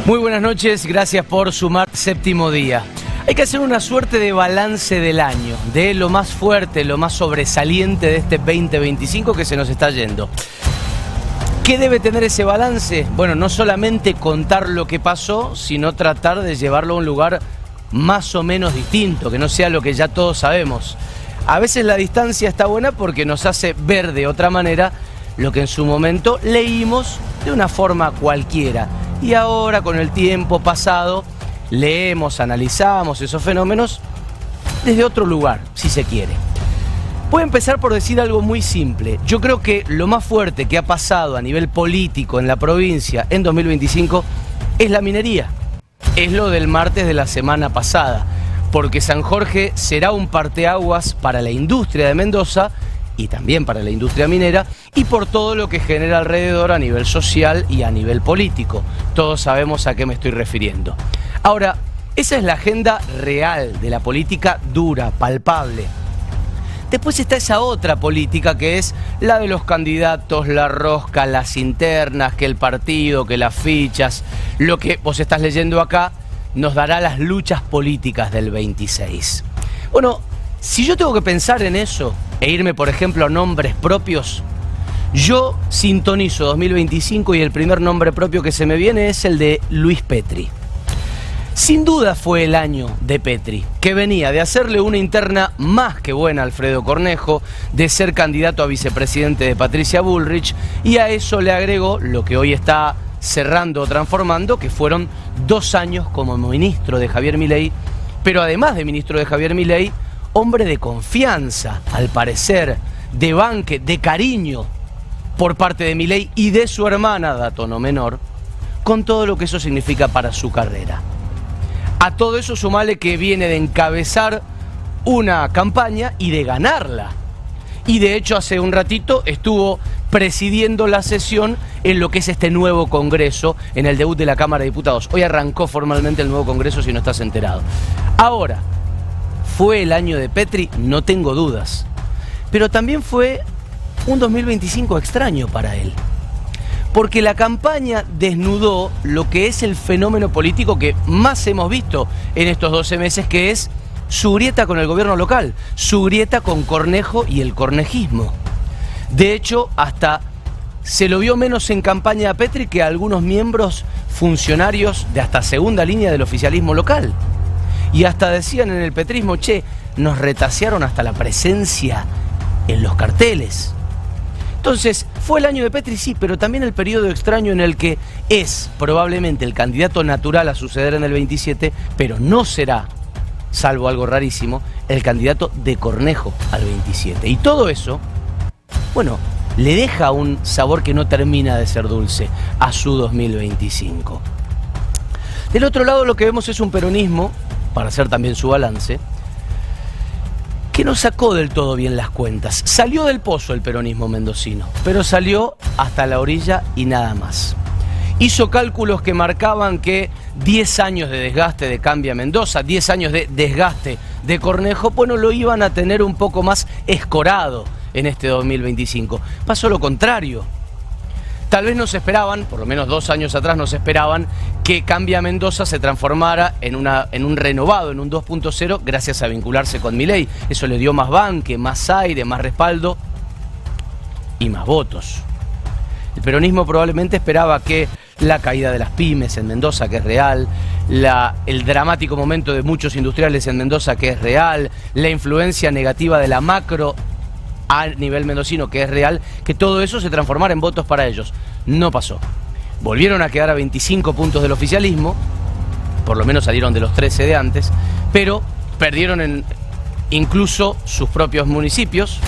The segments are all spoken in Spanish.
Muy buenas noches, gracias por sumar séptimo día. Hay que hacer una suerte de balance del año, de lo más fuerte, lo más sobresaliente de este 2025 que se nos está yendo. ¿Qué debe tener ese balance? Bueno, no solamente contar lo que pasó, sino tratar de llevarlo a un lugar más o menos distinto, que no sea lo que ya todos sabemos. A veces la distancia está buena porque nos hace ver de otra manera lo que en su momento leímos de una forma cualquiera. Y ahora, con el tiempo pasado, leemos, analizamos esos fenómenos desde otro lugar, si se quiere. Voy a empezar por decir algo muy simple. Yo creo que lo más fuerte que ha pasado a nivel político en la provincia en 2025 es la minería. Es lo del martes de la semana pasada, porque San Jorge será un parteaguas para la industria de Mendoza y también para la industria minera, y por todo lo que genera alrededor a nivel social y a nivel político. Todos sabemos a qué me estoy refiriendo. Ahora, esa es la agenda real de la política dura, palpable. Después está esa otra política que es la de los candidatos, la rosca, las internas, que el partido, que las fichas. Lo que vos estás leyendo acá nos dará las luchas políticas del 26. Bueno, si yo tengo que pensar en eso e irme, por ejemplo, a nombres propios, yo sintonizo 2025 y el primer nombre propio que se me viene es el de Luis Petri. Sin duda fue el año de Petri, que venía de hacerle una interna más que buena a Alfredo Cornejo, de ser candidato a vicepresidente de Patricia Bullrich, y a eso le agregó lo que hoy está cerrando o transformando, que fueron 2 años como ministro de Javier Milei, pero además de ministro de Javier Milei, hombre de confianza, al parecer, de banque, de cariño por parte de Milei y de su hermana, dato no menor, con todo lo que eso significa para su carrera. A todo eso sumale que viene de encabezar una campaña y de ganarla. Y de hecho hace un ratito estuvo presidiendo la sesión en lo que es este nuevo Congreso, en el debut de la Cámara de Diputados. Hoy arrancó formalmente el nuevo Congreso, si no estás enterado. Ahora, ¿fue el año de Petri? No tengo dudas. Pero también fue un 2025 extraño para él. Porque la campaña desnudó lo que es el fenómeno político que más hemos visto en estos 12 meses, que es su grieta con el gobierno local, su grieta con Cornejo y el cornejismo. De hecho, hasta se lo vio menos en campaña a Petri que a algunos miembros funcionarios de hasta segunda línea del oficialismo local. Y hasta decían en el petrismo, che, nos retasearon hasta la presencia en los carteles. Entonces, fue el año de Petri, sí, pero también el periodo extraño en el que es probablemente el candidato natural a suceder en el 27, pero no será, salvo algo rarísimo, el candidato de Cornejo al 27. Y todo eso, bueno, le deja un sabor que no termina de ser dulce a su 2025. Del otro lado, lo que vemos es un peronismo, para hacer también su balance, que no sacó del todo bien las cuentas. Salió del pozo el peronismo mendocino, pero salió hasta la orilla y nada más. Hizo cálculos que marcaban que 10 años de desgaste de Cambia Mendoza, 10 años de desgaste de Cornejo, bueno, lo iban a tener un poco más escorado en este 2025. Pasó lo contrario. Tal vez no se esperaban, por lo menos 2 años atrás no se esperaban, que Cambia Mendoza se transformara en un renovado, en un 2.0, gracias a vincularse con Milei. Eso le dio más banque, más aire, más respaldo y más votos. El peronismo probablemente esperaba que la caída de las pymes en Mendoza, que es real, el dramático momento de muchos industriales en Mendoza, que es real, la influencia negativa de la macro a nivel mendocino, que es real, que todo eso se transformara en votos para ellos. No pasó. Volvieron a quedar a 25 puntos del oficialismo, por lo menos salieron de los 13 de antes, pero perdieron incluso sus propios municipios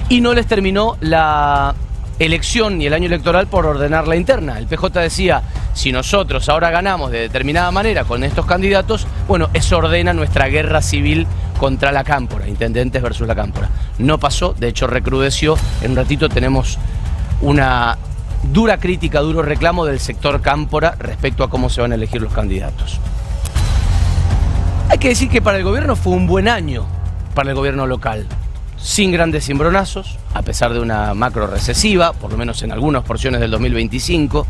y no les terminó la elección ni el año electoral por ordenar la interna. El PJ decía, si nosotros ahora ganamos de determinada manera con estos candidatos, bueno, eso ordena nuestra guerra civil contra la cámpora, intendentes versus la cámpora. No pasó, de hecho recrudeció. En un ratito tenemos una dura crítica, duro reclamo del sector cámpora respecto a cómo se van a elegir los candidatos. Hay que decir que para el gobierno fue un buen año, para el gobierno local. Sin grandes cimbronazos, a pesar de una macro recesiva, por lo menos en algunas porciones del 2025.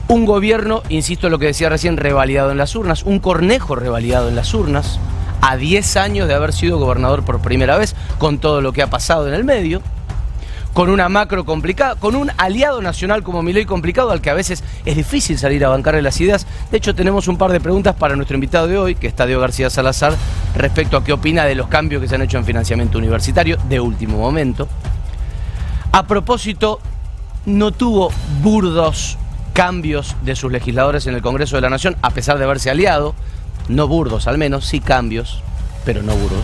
Un gobierno, insisto en lo que decía recién, revalidado en las urnas, un Cornejo revalidado en las urnas, a 10 años de haber sido gobernador por primera vez, con todo lo que ha pasado en el medio, con una macro complicada, con un aliado nacional como Milei complicado, al que a veces es difícil salir a bancarle las ideas. De hecho, tenemos un par de preguntas para nuestro invitado de hoy, que está Diego García Salazar, respecto a qué opina de los cambios que se han hecho en financiamiento universitario de último momento. A propósito, no tuvo burdos cambios de sus legisladores en el Congreso de la Nación, a pesar de haberse aliado, no burdos al menos, sí cambios, pero no burdos.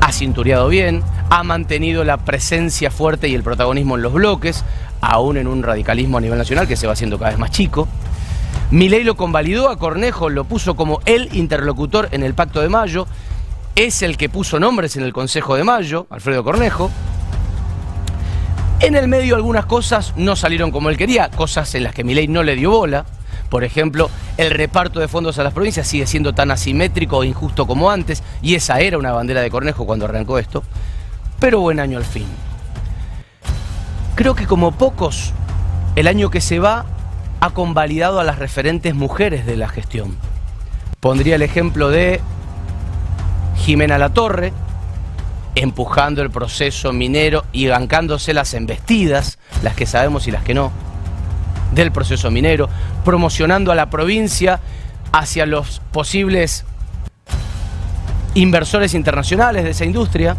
Ha cintureado bien, ha mantenido la presencia fuerte y el protagonismo en los bloques, aún en un radicalismo a nivel nacional que se va haciendo cada vez más chico. Milei lo convalidó a Cornejo, lo puso como el interlocutor en el Pacto de Mayo, es el que puso nombres en el Consejo de Mayo, Alfredo Cornejo. En el medio algunas cosas no salieron como él quería, cosas en las que Milei no le dio bola. Por ejemplo, el reparto de fondos a las provincias sigue siendo tan asimétrico o injusto como antes, y esa era una bandera de Cornejo cuando arrancó esto. Pero buen año al fin. Creo que como pocos, el año que se va ha convalidado a las referentes mujeres de la gestión. Pondría el ejemplo de Jimena Latorre, empujando el proceso minero y bancándose las embestidas, las que sabemos y las que no, del proceso minero, promocionando a la provincia hacia los posibles inversores internacionales de esa industria,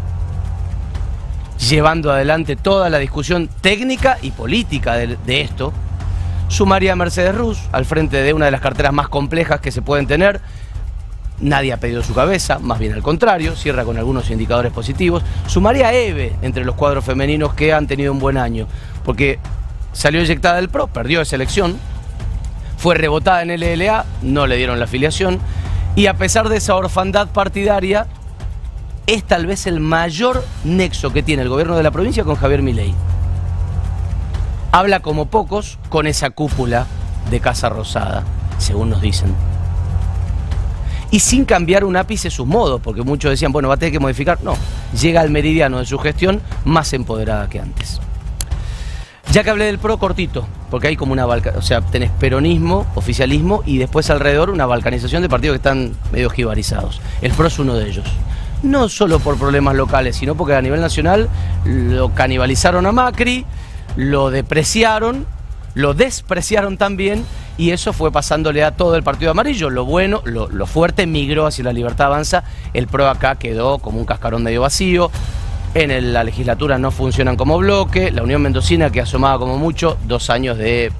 llevando adelante toda la discusión técnica y política de esto. Sumaría a Mercedes Ruz al frente de una de las carteras más complejas que se pueden tener. Nadie ha pedido su cabeza, más bien al contrario, cierra con algunos indicadores positivos. Sumaría a Eve entre los cuadros femeninos que han tenido un buen año, porque salió eyectada del PRO, perdió esa elección, fue rebotada en el LLA, no le dieron la afiliación, y a pesar de esa orfandad partidaria, es tal vez el mayor nexo que tiene el gobierno de la provincia con Javier Milei. Habla como pocos con esa cúpula de Casa Rosada, según nos dicen. Y sin cambiar un ápice sus modos, porque muchos decían, bueno, va a tener que modificar. No, llega al meridiano de su gestión más empoderada que antes. Ya que hablé del PRO, cortito, porque hay como una o sea, tenés peronismo, oficialismo y después alrededor una balcanización de partidos que están medio jibarizados. El PRO es uno de ellos. No solo por problemas locales, sino porque a nivel nacional lo canibalizaron a Macri, lo depreciaron, lo despreciaron también, y eso fue pasándole a todo el partido amarillo. Lo bueno, lo fuerte migró hacia la Libertad Avanza. El PRO acá quedó como un cascarón medio vacío. En la legislatura no funcionan como bloque. La Unión Mendocina, que asomaba como mucho, 2 años de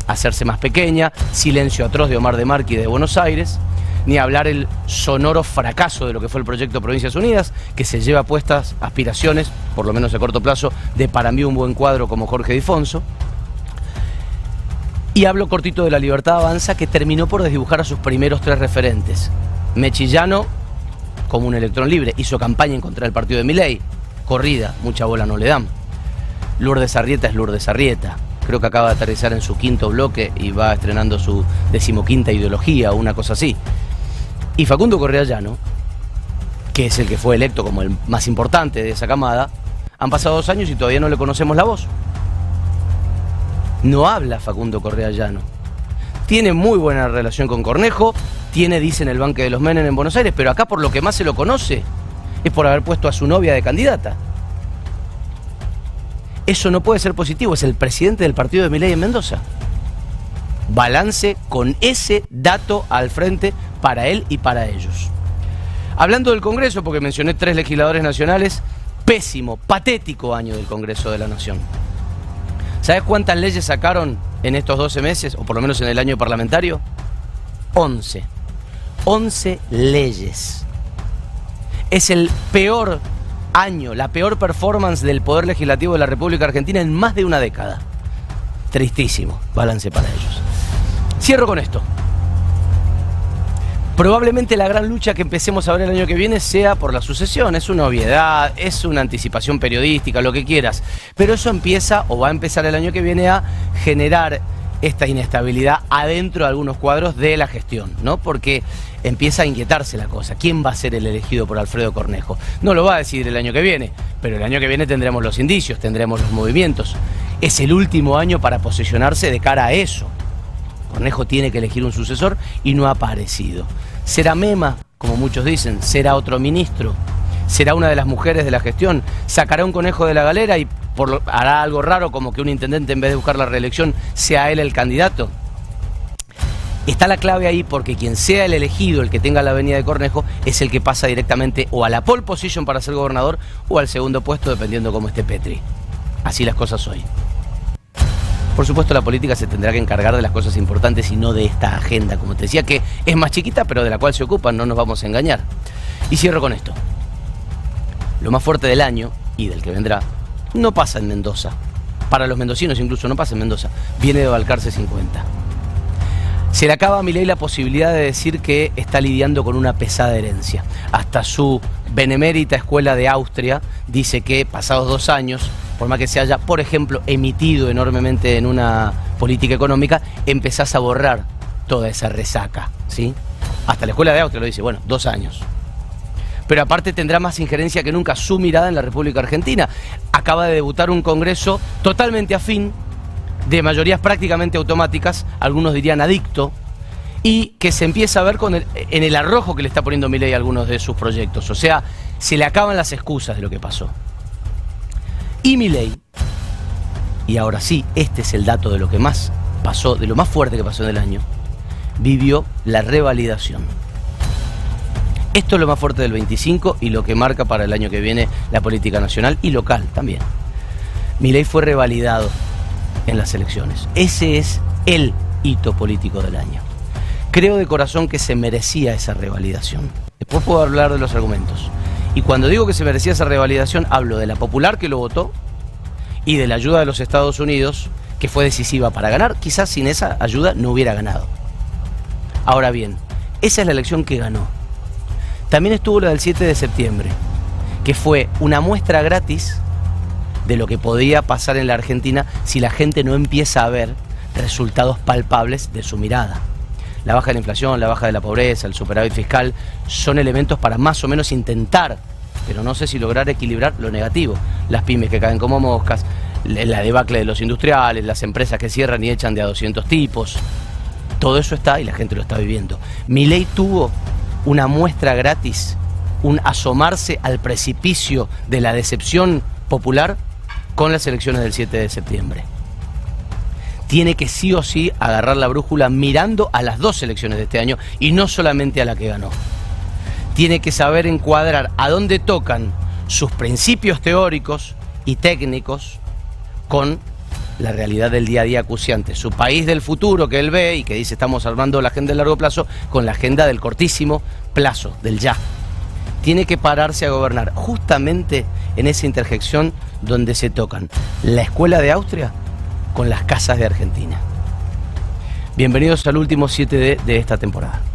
hacerse más pequeña. Silencio atroz de Omar de Marchi de Buenos Aires. Ni hablar el sonoro fracaso de lo que fue el proyecto Provincias Unidas, que se lleva puestas aspiraciones, por lo menos a corto plazo, de para mí un buen cuadro como Jorge Difonso. Y hablo cortito de la Libertad Avanza, que terminó por desdibujar a sus primeros 3 referentes. Mechillano, como un electrón libre, hizo campaña en contra del partido de Milei. Corrida, mucha bola no le dan. Lourdes Arrieta es Lourdes Arrieta. Creo que acaba de aterrizar en su 5º bloque y va estrenando su 15ª ideología o una cosa así. Y Facundo Correa Llano, que es el que fue electo como el más importante de esa camada, han pasado 2 años y todavía no le conocemos la voz. No habla Facundo Correa Llano. Tiene muy buena relación con Cornejo, tiene, dicen, el banque de los Menem en Buenos Aires, pero acá por lo que más se lo conoce es por haber puesto a su novia de candidata. Eso no puede ser positivo, es el presidente del partido de Milei en Mendoza. Balance con ese dato al frente para él y para ellos. Hablando del Congreso, porque mencioné 3 legisladores nacionales, pésimo, patético año del Congreso de la Nación. ¿Sabes cuántas leyes sacaron en estos 12 meses, o por lo menos en el año parlamentario? 11. 11 leyes. Es el peor año, la peor performance del Poder Legislativo de la República Argentina en más de una década. Tristísimo, balance para ellos. Cierro con esto. Probablemente la gran lucha que empecemos a ver el año que viene sea por la sucesión. Es una obviedad, es una anticipación periodística, lo que quieras. Pero eso empieza, o va a empezar el año que viene, a generar esta inestabilidad adentro de algunos cuadros de la gestión, ¿no? Porque empieza a inquietarse la cosa. ¿Quién va a ser el elegido por Alfredo Cornejo? No lo va a decidir el año que viene, pero el año que viene tendremos los indicios, tendremos los movimientos. Es el último año para posicionarse de cara a eso. Cornejo tiene que elegir un sucesor y no ha aparecido. ¿Será Mema, como muchos dicen? ¿Será otro ministro? ¿Será una de las mujeres de la gestión? ¿Sacará un conejo de la galera y hará algo raro como que un intendente, en vez de buscar la reelección, sea él el candidato? Está la clave ahí, porque quien sea el elegido, el que tenga la avenida de Cornejo, es el que pasa directamente o a la pole position para ser gobernador o al segundo puesto, dependiendo cómo esté Petri. Así las cosas hoy. Por supuesto, la política se tendrá que encargar de las cosas importantes y no de esta agenda, como te decía, que es más chiquita, pero de la cual se ocupan, no nos vamos a engañar. Y cierro con esto. Lo más fuerte del año, y del que vendrá, no pasa en Mendoza. Para los mendocinos incluso no pasa en Mendoza. Viene de Balcarce 50. Se le acaba a Milei la posibilidad de decir que está lidiando con una pesada herencia. Hasta su benemérita escuela de Austria dice que pasados 2 años, por más que se haya, por ejemplo, emitido enormemente en una política económica, empezás a borrar toda esa resaca, ¿sí? Hasta la escuela de Austria lo dice, bueno, 2 años. Pero aparte tendrá más injerencia que nunca su mirada en la República Argentina. Acaba de debutar un Congreso totalmente afín, de mayorías prácticamente automáticas, algunos dirían adicto, y que se empieza a ver en el arrojo que le está poniendo Milei a algunos de sus proyectos. O sea, se le acaban las excusas de lo que pasó. Y Milei, y ahora sí, este es el dato de lo que más pasó, de lo más fuerte que pasó en el año, vivió la revalidación. Esto es lo más fuerte del 25 y lo que marca para el año que viene la política nacional y local también. Milei fue revalidado en las elecciones. Ese es el hito político del año. Creo de corazón que se merecía esa revalidación. Después puedo hablar de los argumentos. Y cuando digo que se merecía esa revalidación, hablo de la popular que lo votó y de la ayuda de los Estados Unidos, que fue decisiva para ganar. Quizás sin esa ayuda no hubiera ganado. Ahora bien, esa es la elección que ganó. También estuvo la del 7 de septiembre, que fue una muestra gratis de lo que podía pasar en la Argentina si la gente no empieza a ver resultados palpables de su mirada. La baja de la inflación, la baja de la pobreza, el superávit fiscal son elementos para más o menos intentar, pero no sé si lograr equilibrar lo negativo. Las pymes que caen como moscas, la debacle de los industriales, las empresas que cierran y echan de a 200 tipos. Todo eso está y la gente lo está viviendo. Milei tuvo una muestra gratis, un asomarse al precipicio de la decepción popular con las elecciones del 7 de septiembre. Tiene que sí o sí agarrar la brújula mirando a las 2 elecciones de este año y no solamente a la que ganó. Tiene que saber encuadrar a dónde tocan sus principios teóricos y técnicos con la realidad del día a día acuciante. Su país del futuro que él ve y que dice estamos armando la agenda de largo plazo con la agenda del cortísimo plazo, del ya. Tiene que pararse a gobernar justamente en esa interjección donde se tocan la escuela de Austria con las casas de Argentina. Bienvenidos al último 7D de esta temporada.